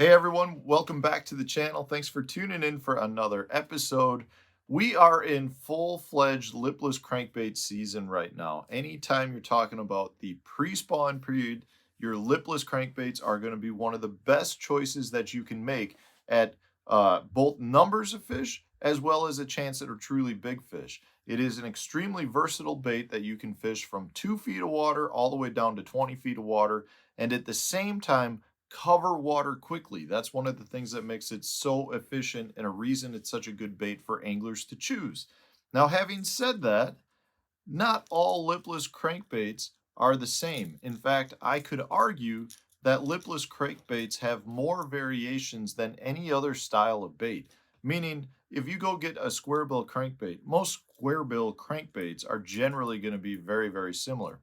Hey everyone, welcome back to the channel. Thanks for tuning in for another episode. We are in full-fledged lipless crankbait season right now. Anytime you're talking about the pre-spawn period, your lipless crankbaits are going to be one of the best choices that you can make at both numbers of fish as well as a chance at a truly big fish. It is an extremely versatile bait that you can fish from 2 feet of water all the way down to 20 feet of water, and at the same time cover water quickly. That's one of the things that makes it so efficient and a reason it's such a good bait for anglers to choose. Now, having said that, not all lipless crankbaits are the same. In fact, I could argue that lipless crankbaits have more variations than any other style of bait. Meaning, if you go get a square bill crankbait, most square bill crankbaits are generally going to be very, very similar.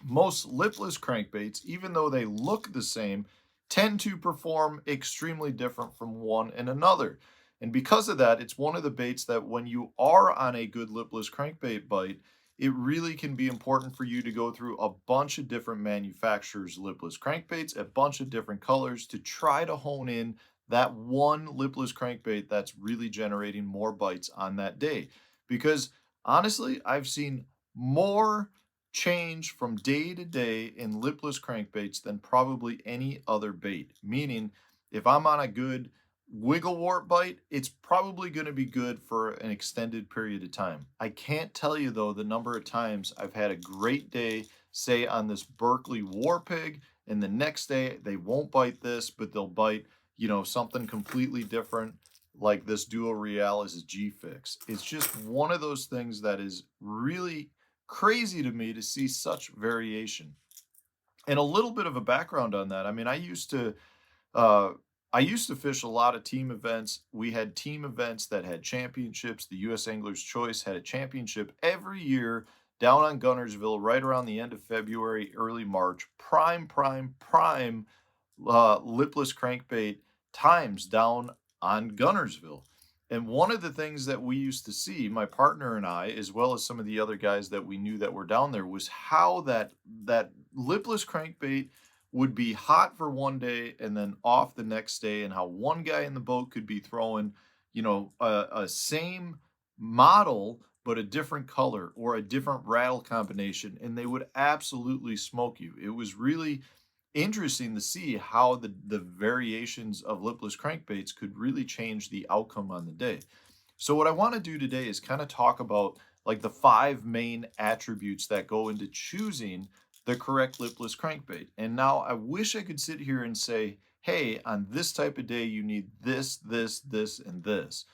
Most lipless crankbaits, even though they look the same, tend to perform extremely different from one and another. And because of that, it's one of the baits that when you are on a good lipless crankbait bite, it really can be important for you to go through a bunch of different manufacturers' lipless crankbaits, a bunch of different colors to try to hone in that one lipless crankbait that's really generating more bites on that day. Because honestly, I've seen more change from day to day in lipless crankbaits than probably any other bait. Meaning, if I'm on a good wiggle wart bite, it's probably going to be good for an extended period of time. I can't tell you though the number of times I've had a great day, say on this Berkeley war pig, and the next day they won't bite this, but they'll bite, something completely different like this Duo Realis G Fix. It's just one of those things that is really crazy to me to see such variation. And a little bit of a background on that. I mean, uh, I used to fish a lot of team events. We had team events that had championships. The U.S. Anglers Choice had a championship every year down on Gunnersville, right around the end of February, early March. Prime lipless crankbait times down on Gunnersville. And one of the things that we used to see, my partner and I, as well as some of the other guys that we knew that were down there, was how that lipless crankbait would be hot for one day and then off the next day, and how one guy in the boat could be throwing, a same model but a different color or a different rattle combination, and they would absolutely smoke you. It was really interesting to see how the variations of lipless crankbaits could really change the outcome on the day. So what I want to do today is kind of talk about like the 5 main attributes that go into choosing the correct lipless crankbait. And now I wish I could sit here and say, hey, on this type of day, you need this, this, and this.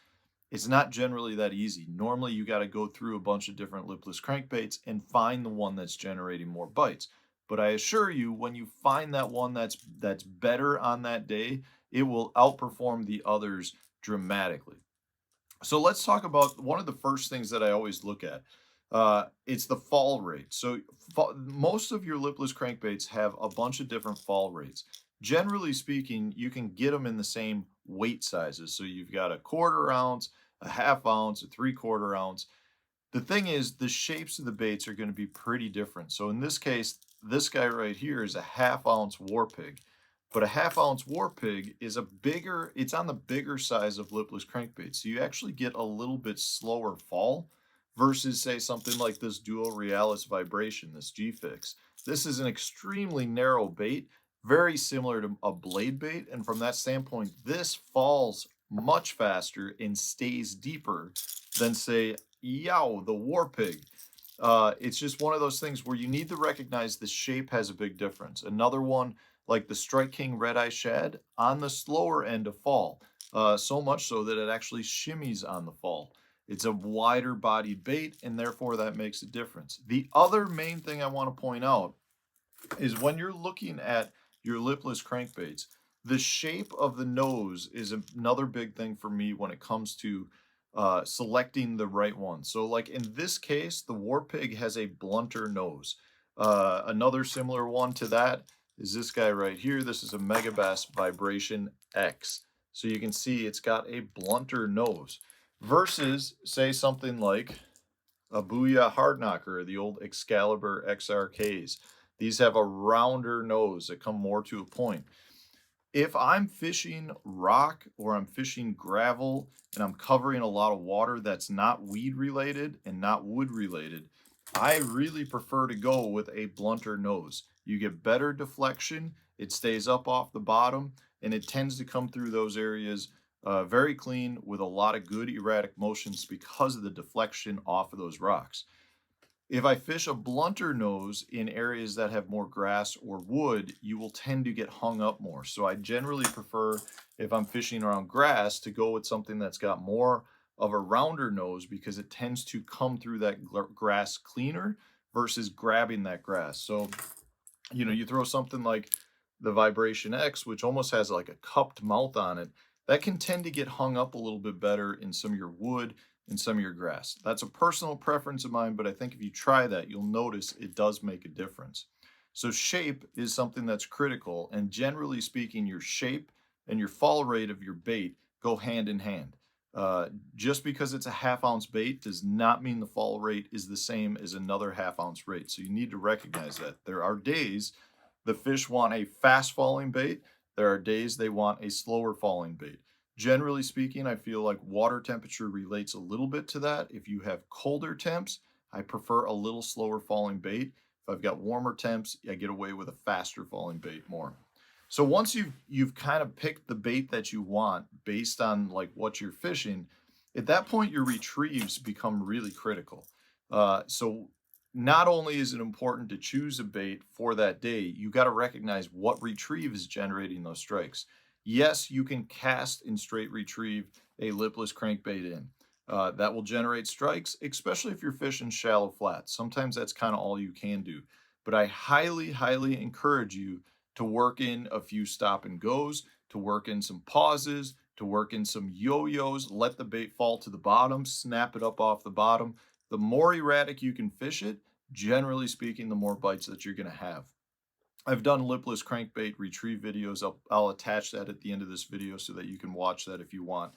It's not generally that easy. Normally, you got to go through a bunch of different lipless crankbaits and find the one that's generating more bites. But I assure you, when you find that one that's better on that day, it will outperform the others dramatically. So let's talk about one of the first things that I always look at. It's the fall rate. So most of your lipless crankbaits have a bunch of different fall rates. Generally speaking, you can get them in the same weight sizes. So you've got a 1/4 ounce, a 1/2 ounce, a 3/4 ounce. The thing is, the shapes of the baits are going to be pretty different. So in this case, this guy right here is a 1/2 ounce war pig. But a 1/2 ounce war pig is it's on the bigger size of lipless crankbait. So you actually get a little bit slower fall versus, say, something like this Duo Realis Vibration, this G Fix. This is an extremely narrow bait, very similar to a blade bait. And from that standpoint, this falls much faster and stays deeper than, say, Yow, the war pig. It's just one of those things where you need to recognize the shape has a big difference. Another one, like the Strike King Red Eye Shad, on the slower end of fall, so much so that it actually shimmies on the fall. It's a wider bodied bait, and therefore that makes a difference. The other main thing I want to point out is when you're looking at your lipless crankbaits, the shape of the nose is another big thing for me when it comes to selecting the right one. So, like in this case, the War Pig has a blunter nose. Another similar one to that is this guy right here. This is a Megabass Vibration X. So you can see it's got a blunter nose versus, say, something like a Booyah Hard Knocker, the old Excalibur XRKs. These have a rounder nose that come more to a point. If I'm fishing rock or I'm fishing gravel and I'm covering a lot of water that's not weed related and not wood related, I really prefer to go with a blunter nose. You get better deflection, it stays up off the bottom, and it tends to come through those areas very clean with a lot of good erratic motions because of the deflection off of those rocks. If I fish a blunter nose in areas that have more grass or wood, you will tend to get hung up more. So I generally prefer, if I'm fishing around grass, to go with something that's got more of a rounder nose because it tends to come through that grass cleaner versus grabbing that grass. So, you throw something like the Vibration X, which almost has like a cupped mouth on it, that can tend to get hung up a little bit better in some of your wood and some of your grass. That's a personal preference of mine, but I think if you try that, you'll notice it does make a difference. So shape is something that's critical, and generally speaking, your shape and your fall rate of your bait go hand in hand. Just because it's a half-ounce bait does not mean the fall rate is the same as another half-ounce rate. So you need to recognize that. There are days the fish want a fast-falling bait. There are days they want a slower-falling bait. Generally speaking, I feel like water temperature relates a little bit to that. If you have colder temps, I prefer a little slower falling bait. If I've got warmer temps, I get away with a faster falling bait more. So once you've kind of picked the bait that you want based on like what you're fishing, at that point your retrieves become really critical. So not only is it important to choose a bait for that day, you got to recognize what retrieve is generating those strikes. Yes, you can cast and straight retrieve a lipless crankbait in. That will generate strikes, especially if you're fishing shallow flats. Sometimes that's kind of all you can do. But I highly, highly encourage you to work in a few stop and goes, to work in some pauses, to work in some yo-yos, let the bait fall to the bottom, snap it up off the bottom. The more erratic you can fish it, generally speaking, the more bites that you're going to have. I've done lipless crankbait retrieve videos. I'll attach that at the end of this video so that you can watch that if you want.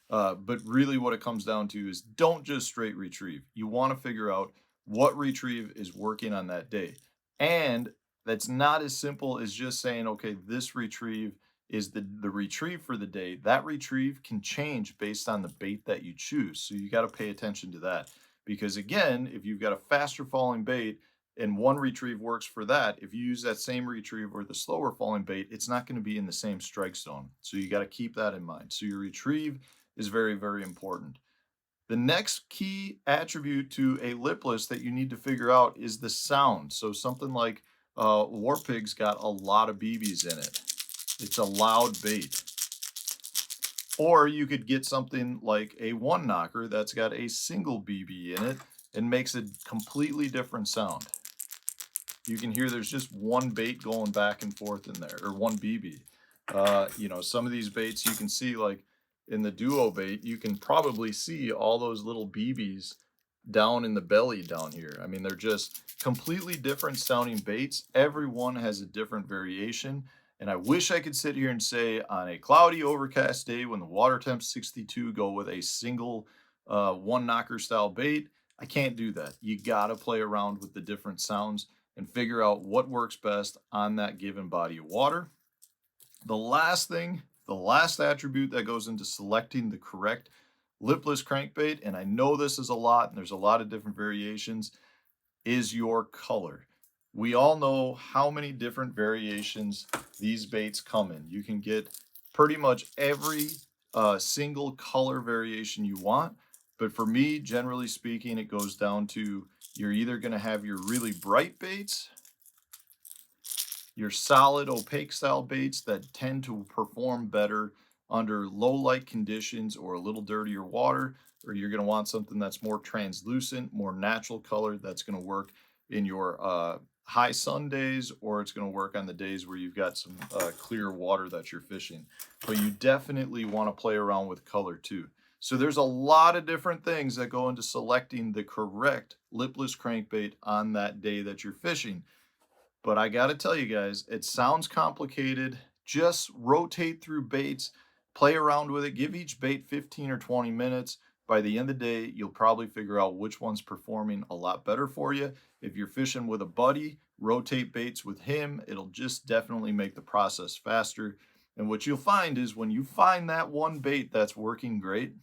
But really what it comes down to is don't just straight retrieve. You want to figure out what retrieve is working on that day. And that's not as simple as just saying, okay, this retrieve is the retrieve for the day. That retrieve can change based on the bait that you choose. So you got to pay attention to that. Because again, if you've got a faster falling bait, and one retrieve works for that, if you use that same retrieve or the slower falling bait, it's not going to be in the same strike zone. So you got to keep that in mind. So your retrieve is very, very important. The next key attribute to a lipless that you need to figure out is the sound. So something like War Pig's got a lot of BBs in it. It's a loud bait. Or you could get something like a one knocker that's got a single BB in it and makes a completely different sound. You can hear there's just one bait going back and forth in there, or one BB. Some of these baits you can see, like in the duo bait, you can probably see all those little BBs down in the belly down here. I mean, they're just completely different sounding baits. Every one has a different variation. And I wish I could sit here and say on a cloudy, overcast day when the water temp's 62, go with a single one knocker style bait. I can't do that. You got to play around with the different sounds and figure out what works best on that given body of water. The last thing, the last attribute that goes into selecting the correct lipless crankbait, and I know this is a lot and there's a lot of different variations, is your color. We all know how many different variations these baits come in. You can get pretty much every single color variation you want. But for me, generally speaking, it goes down to you're either going to have your really bright baits, your solid opaque style baits that tend to perform better under low light conditions or a little dirtier water, or you're going to want something that's more translucent, more natural color that's going to work in your high sun days, or it's going to work on the days where you've got some clear water that you're fishing. But you definitely want to play around with color too. So there's a lot of different things that go into selecting the correct lipless crankbait on that day that you're fishing. But I got to tell you guys, it sounds complicated. Just rotate through baits, play around with it, give each bait 15 or 20 minutes. By the end of the day, you'll probably figure out which one's performing a lot better for you. If you're fishing with a buddy, rotate baits with him. It'll just definitely make the process faster. And what you'll find is when you find that one bait that's working great,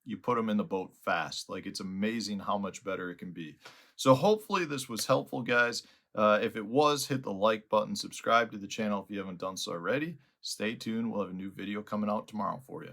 you put them in the boat fast. Like, it's amazing how much better it can be. So hopefully this was helpful, guys. If it was, hit the like button, subscribe to the channel if you haven't done so already. Stay tuned. We'll have a new video coming out tomorrow for you.